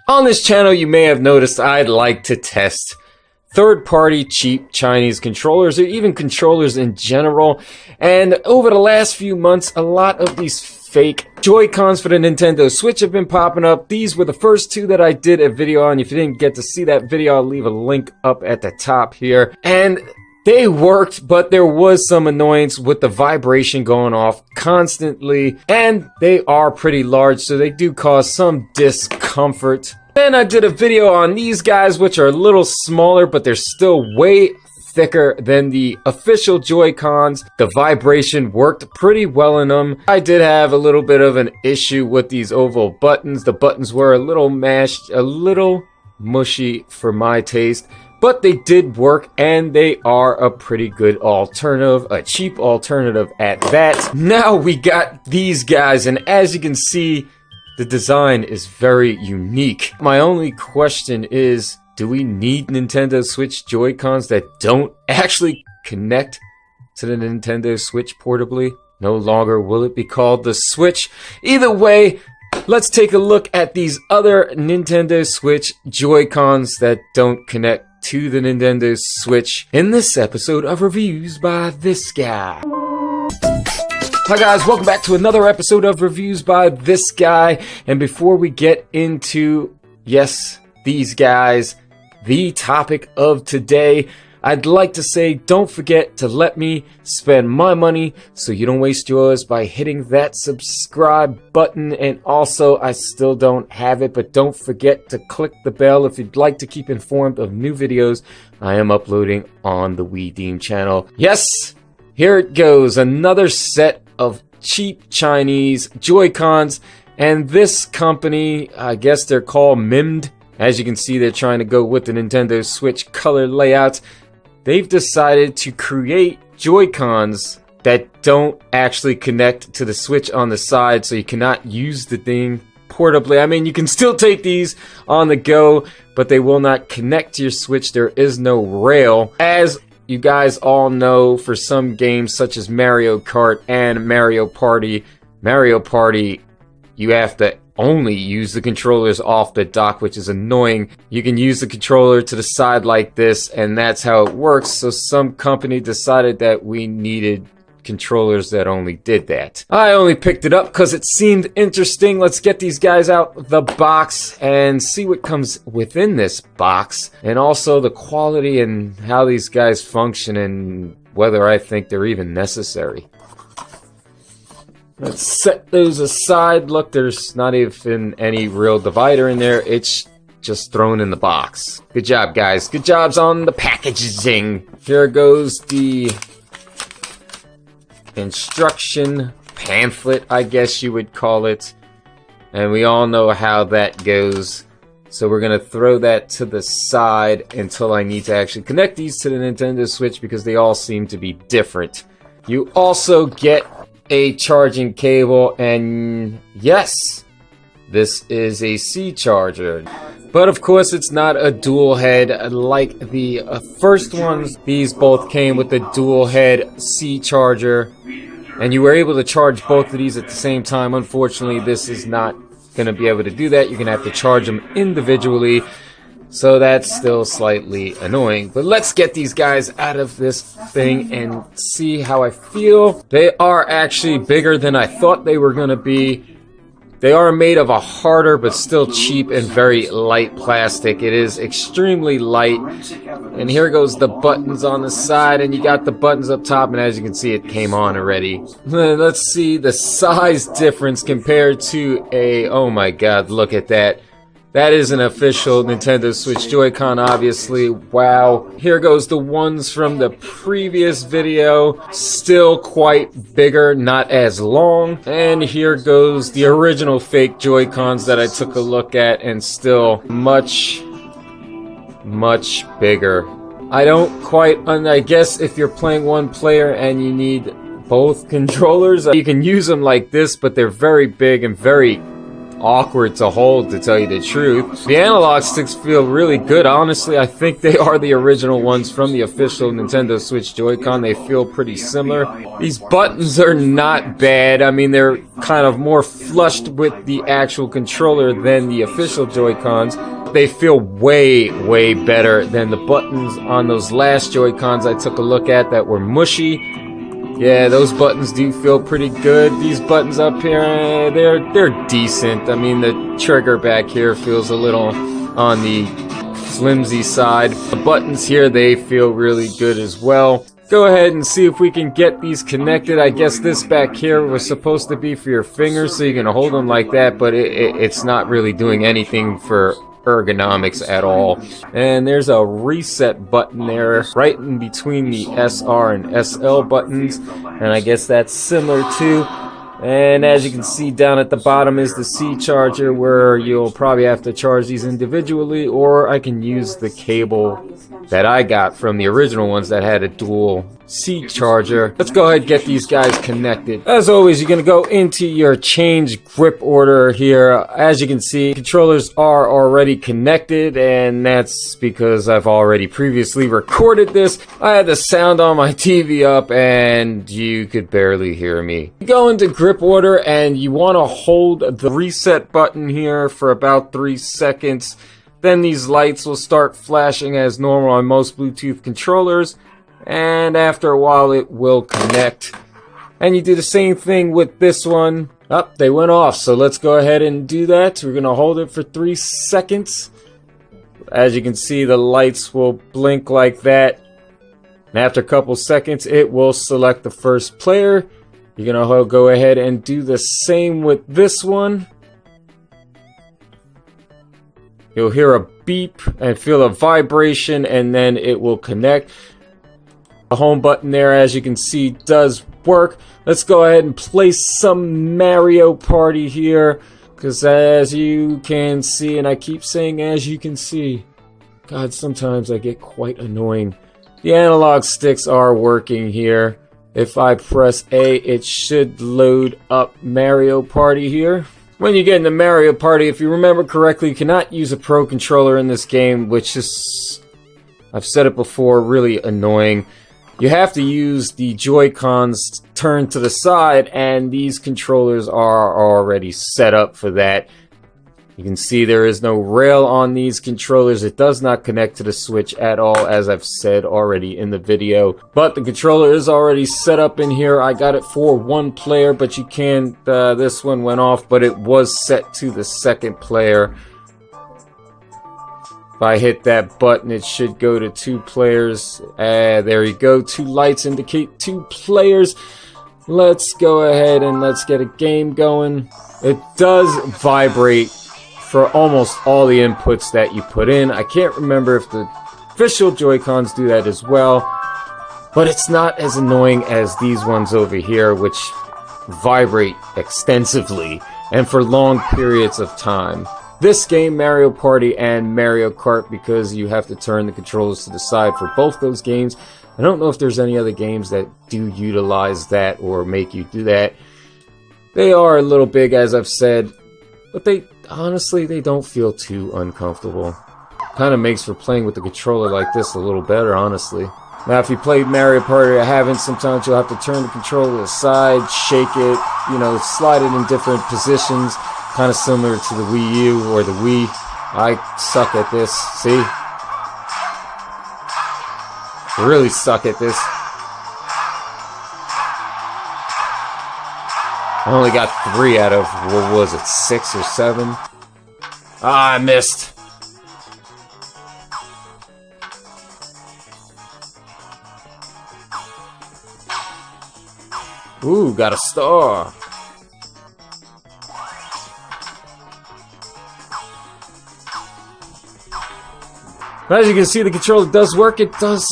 On this channel, you may have noticed I'd like to test third-party cheap Chinese controllers, or even controllers in general. And over the last few months, a lot of these fake joycons for the Nintendo Switch have been popping up. These were the first two that I did a video on. If you didn't get to see that video, I'll leave a link up at the top here. And they worked, but there was some annoyance with the vibration going off constantly, and they are pretty large, so they do cause some discomfort. Then I did a video on these guys, which are a little smaller, but they're still way thicker than the official Joy-Cons. The vibration worked pretty well in them. I did have a little bit of an issue with these oval buttons. The buttons were a little mashed, a little mushy for my taste. But they did work, and they are a pretty good alternative, a cheap alternative at that. Now we got these guys, and as you can see, the design is very unique. My only question is, do we need Nintendo Switch Joy-Cons that don't actually connect to the Nintendo Switch portably? No longer will it be called the Switch. Either way, let's take a look at these other Nintendo Switch Joy-Cons that don't connect to the Nintendo Switch in this episode of Reviews by This Guy. Hi guys, welcome back to another episode of Reviews by This Guy. And before we get into, yes, these guys, the topic of today, I'd like to say don't forget to let me spend my money so you don't waste yours by hitting that subscribe button. And also, I still don't have it, but don't forget to click the bell if you'd like to keep informed of new videos I am uploading on the We Deem channel. Yes, here it goes, another set of cheap Chinese Joy-Cons. And this company, I guess they're called Mimd. As you can see, they're trying to go with the Nintendo Switch color layout. They've decided to create Joy-Cons that don't actually connect to the Switch on the side, so you cannot use the thing portably. I mean, you can still take these on the go, but they will not connect to your Switch. There is no rail. As you guys all know, for some games such as Mario Kart and Mario Party, you have to only use the controllers off the dock, which is annoying. You can use the controller to the side like this, and that's how it works. So some company decided that we needed controllers that only did that. I only picked it up because it seemed interesting. Let's get these guys out the box and see what comes within this box, and also the quality and how these guys function and whether I think they're even necessary. Let's set those aside. Look, there's not even any real divider in there. It's just thrown in the box. Good job, guys. Good jobs on the packaging. Here goes the instruction pamphlet, I guess you would call it. And we all know how that goes. So we're going to throw that to the side until I need to actually connect these to the Nintendo Switch, because they all seem to be different. You also get a charging cable, and yes, this is a C charger. But of course, it's not a dual head like the first ones. These both came with the dual head C charger, and you were able to charge both of these at the same time. Unfortunately, this is not going to be able to do that. You're going to have to charge them individually. So that's still slightly annoying. But let's get these guys out of this thing and see how I feel. They are actually bigger than I thought they were going to be. They are made of a harder but still cheap and very light plastic. It is extremely light. And here goes the buttons on the side, and you got the buttons up top, and as you can see, it came on already. Let's see the size difference compared to a... oh my god, look at that. That is an official Nintendo Switch Joy-Con, obviously. Wow. Here goes the ones from the previous video. Still quite bigger, not as long. And here goes the original fake Joy-Cons that I took a look at, and still much bigger. I don't quite... I guess if you're playing one player and you need both controllers, you can use them like this, but they're very big and very awkward to hold, to tell you the truth. The analog sticks feel really good, honestly. I think they are the original ones from the official Nintendo Switch Joy-Con. They feel pretty similar. These buttons are not bad. I mean, they're kind of more flushed with the actual controller than the official Joy-Cons. They feel way, way better than the buttons on those last Joy-Cons I took a look at that were mushy. Yeah, those buttons do feel pretty good. These buttons up here, they're decent. I mean, the trigger back here feels a little on the flimsy side. The buttons here, they feel really good as well. Go ahead and see if we can get these connected. I guess this back here was supposed to be for your fingers, so you can hold them like that, but it's not really doing anything for ergonomics at all. And there's a reset button there right in between the SR and SL buttons, and I guess that's similar too. And as you can see down at the bottom is the C charger, where you'll probably have to charge these individually, or I can use the cable that I got from the original ones that had a dual C charger. Let's go ahead and get these guys connected. As always, you're going to go into your change grip order here. As you can see, controllers are already connected, and that's because I've already previously recorded this. I had the sound on my TV up and you could barely hear me. You go into grip order and you want to hold the reset button here for about 3 seconds. Then these lights will start flashing as normal on most Bluetooth controllers, and after a while it will connect. And you do the same thing with this one. Oh, they went off, so let's go ahead and do that. We're going to hold it for 3 seconds. As you can see, the lights will blink like that. And after a couple seconds, it will select the first player. You're going to go ahead and do the same with this one. You'll hear a beep and feel a vibration, and then it will connect. The home button there, as you can see, does work. Let's go ahead and play some Mario Party here, because as you can see, and I keep saying as you can see, God, sometimes I get quite annoying. The analog sticks are working here. If I press A, it should load up Mario Party here. When you get into Mario Party, if you remember correctly, you cannot use a Pro Controller in this game, which is, I've said it before, really annoying. You have to use the Joy-Cons turned to the side, and these controllers are already set up for that. You can see there is no rail on these controllers. It does not connect to the Switch at all, as I've said already in the video. But the controller is already set up in here. I got it for 1 player, but you can't, this one went off, but it was set to the second player. If I hit that button, it should go to 2 players. There you go. 2 lights indicate 2 players. Let's go ahead and let's get a game going. It does vibrate for almost all the inputs that you put in. I can't remember if the official Joy-Cons do that as well, but it's not as annoying as these ones over here, which vibrate extensively and for long periods of time. This game, Mario Party and Mario Kart, because you have to turn the controllers to the side for both those games. I don't know if there's any other games that do utilize that or make you do that. They are a little big, as I've said, but honestly, they don't feel too uncomfortable. Kind of makes for playing with the controller like this a little better, honestly. Now, if you played Mario Party or haven't, sometimes you'll have to turn the controller to the side, shake it, you know, slide it in different positions, kind of similar to the Wii U or the Wii. I suck at this, see? I really suck at this. I only got 3 out of, what was it, 6 or 7? Ah, I missed. Ooh, got a star. As you can see, the controller does work. It does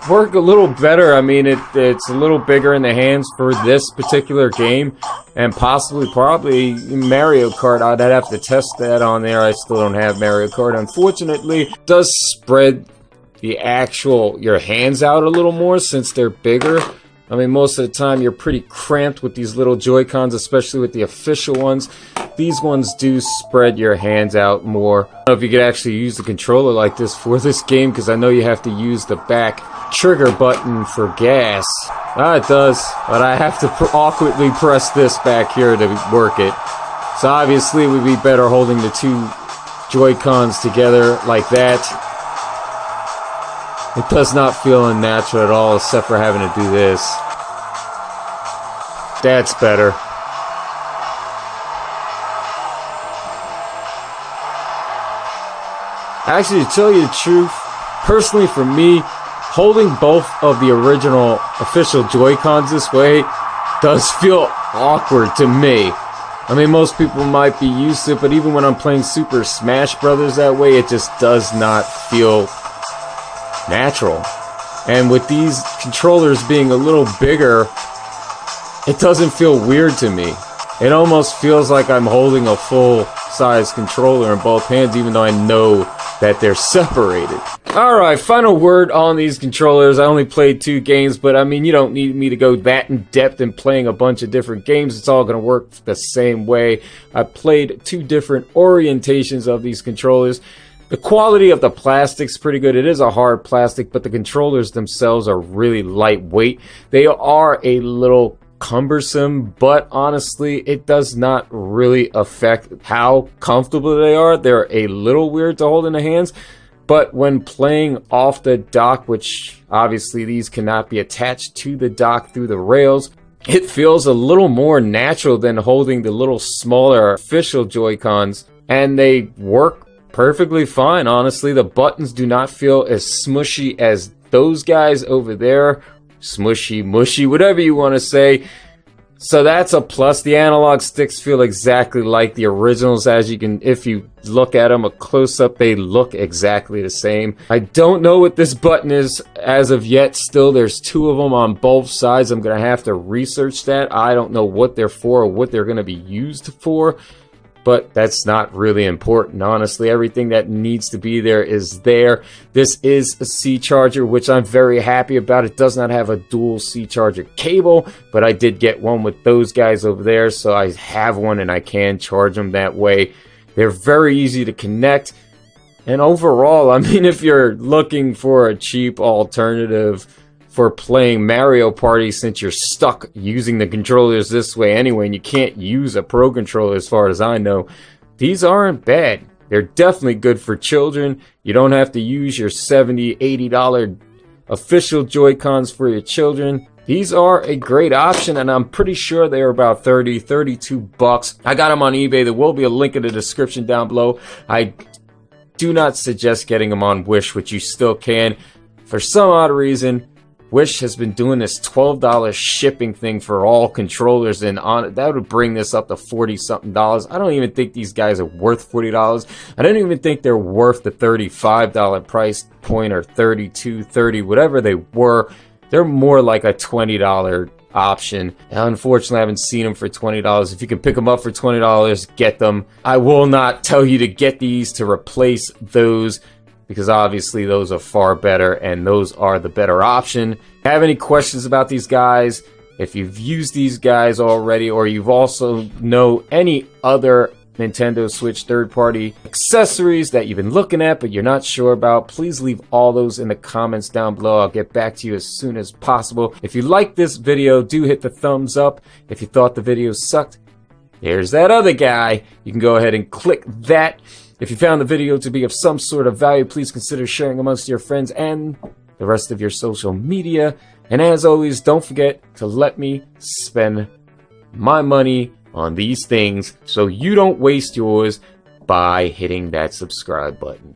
work a little better. I mean, it's a little bigger in the hands for this particular game, and probably Mario Kart. I'd have to test that on there. I still don't have Mario Kart, unfortunately. It does spread your hands out a little more since they're bigger, I mean, most of the time you're pretty cramped with these little Joy-Cons, especially with the official ones. These ones do spread your hands out more. I don't know if you could actually use the controller like this for this game, because I know you have to use the back trigger button for gas. Ah, it does, but I have to awkwardly press this back here to work it. So obviously it would be better holding the two Joy-Cons together like that. It does not feel unnatural at all, except for having to do this. That's better. Actually, to tell you the truth, personally for me, holding both of the original official Joy-Cons this way does feel awkward to me. I mean, most people might be used to it, but even when I'm playing Super Smash Brothers that way, it just does not feel natural. And with these controllers being a little bigger, it doesn't feel weird to me. It almost feels like I'm holding a full-size controller in both hands, even though I know that they're separated. Alright, final word on these controllers. I only played 2 games, but I mean, you don't need me to go that in depth in playing a bunch of different games. It's all going to work the same way. I played 2 different orientations of these controllers. The quality of the plastic's pretty good. It is a hard plastic, but the controllers themselves are really lightweight. They are a little cumbersome, but honestly, it does not really affect how comfortable they are. They're a little weird to hold in the hands, but when playing off the dock, which obviously these cannot be attached to the dock through the rails, it feels a little more natural than holding the little smaller official Joy-Cons, and they work perfectly fine. Honestly, the buttons do not feel as smushy as those guys over there. Smushy, mushy, whatever you want to say. So that's a plus. The analog sticks feel exactly like the originals. As you can, if you look at them a close-up, they look exactly the same. I don't know what this button is as of yet. Still, there's 2 of them on both sides. I'm going to have to research that. I don't know what they're for or what they're going to be used for, but that's not really important. Honestly, everything that needs to be there is there. This is a C charger, which I'm very happy about. It does not have a dual C charger cable, but I did get one with those guys over there, so I have one and I can charge them that way. They're very easy to connect. And overall, I mean, if you're looking for a cheap alternative for playing Mario Party, since you're stuck using the controllers this way anyway, and you can't use a Pro Controller as far as I know, these aren't bad. They're definitely good for children. You don't have to use your $70, $80 official Joy-Cons for your children. These are a great option, and I'm pretty sure they're about 30, 32 bucks. I got them on eBay. There will be a link in the description down below. I do not suggest getting them on Wish, which you still can. For some odd reason, Wish has been doing this $12 shipping thing for all controllers, and that would bring this up to $40-something. I don't even think these guys are worth $40. I don't even think they're worth the $35 price point, or $32, $30, whatever they were. They're more like a $20 option. Unfortunately, I haven't seen them for $20. If you can pick them up for $20, get them. I will not tell you to get these to replace those, because obviously those are far better and those are the better option. Have any questions about these guys? If you've used these guys already, or you've also know any other Nintendo Switch third-party accessories that you've been looking at but you're not sure about, please leave all those in the comments down below. I'll get back to you as soon as possible. If you liked this video, do hit the thumbs up. If you thought the video sucked, there's that other guy. You can go ahead and click that. If you found the video to be of some sort of value, please consider sharing amongst your friends and the rest of your social media. And as always, don't forget to let me spend my money on these things so you don't waste yours by hitting that subscribe button.